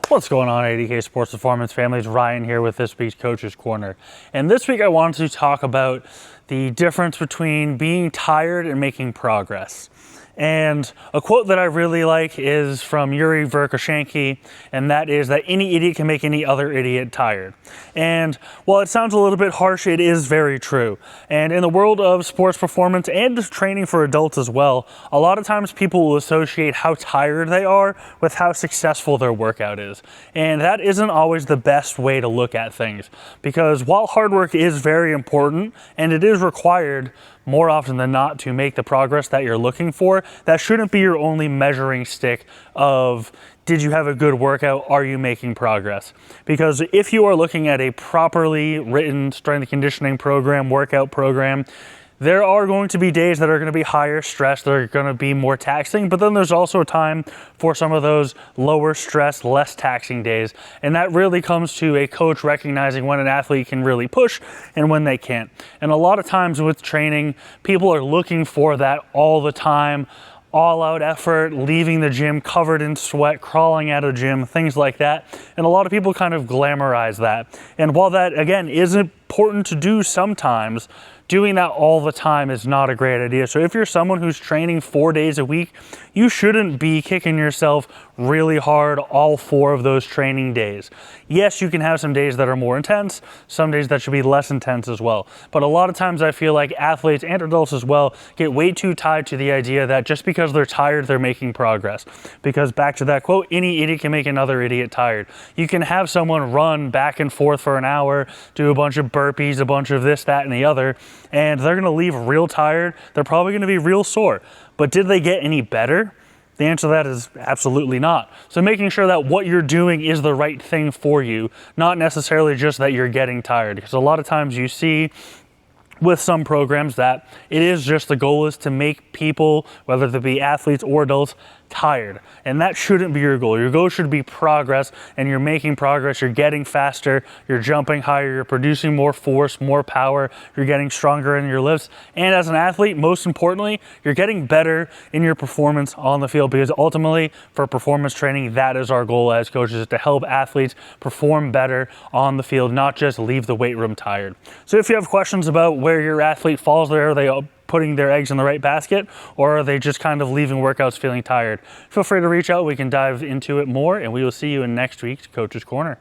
What's going on, 80K Sports Performance families? Ryan here with this week's Coach's Corner. And this week I wanted to talk about the difference between being tired and making progress. And a quote that I really like is from Yuri Verkoshankys, and that is that any idiot can make any other idiot tired. And while it sounds a little bit harsh, it is very true. And in the world of sports performance and just training for adults as well, a lot of times people will associate how tired they are with how successful their workout is. And that isn't always the best way to look at things, because while hard work is very important and it is required more often than not to make the progress that you're looking for, that shouldn't be your only measuring stick of, did you have a good workout? Are you making progress? Because if you are looking at a properly written strength and conditioning program, workout program, there are going to be days that are going to be higher stress, that are going to be more taxing, but then there's also a time for some of those lower stress, less taxing days. And that really comes to a coach recognizing when an athlete can really push and when they can't. And a lot of times with training, people are looking for that all the time, all out effort, leaving the gym covered in sweat, crawling out of the gym, things like that. And a lot of people kind of glamorize that. And while that, again, is important to do sometimes, doing that all the time is not a great idea. So if you're someone who's training 4 days a week, you shouldn't be kicking yourself really hard all 4 of those training days. Yes, you can have some days that are more intense, some days that should be less intense as well. But a lot of times I feel like athletes and adults as well get way too tied to the idea that just because they're tired, they're making progress. Because back to that quote, any idiot can make another idiot tired. You can have someone run back and forth for an hour, do a bunch of burpees, a bunch of this, that, and the other, and they're going to leave real tired. They're probably going to be real sore. But did they get any better? The answer to that is absolutely not. So making sure that what you're doing is the right thing for you, not necessarily just that you're getting tired. Because a lot of times you see with some programs that it is just the goal is to make people, whether they be athletes or adults, tired. And that shouldn't be your goal. Your goal should be progress, and you're making progress. You're getting faster, you're jumping higher, you're producing more force, more power, you're getting stronger in your lifts. And as an athlete, most importantly, you're getting better in your performance on the field, because ultimately for performance training, that is our goal as coaches, is to help athletes perform better on the field, not just leave the weight room tired. So if you have questions about where your athlete falls there, are they putting their eggs in the right basket, or are they just kind of leaving workouts feeling tired? Feel free to reach out. We can dive into it more, and we will see you in next week's Coach's Corner.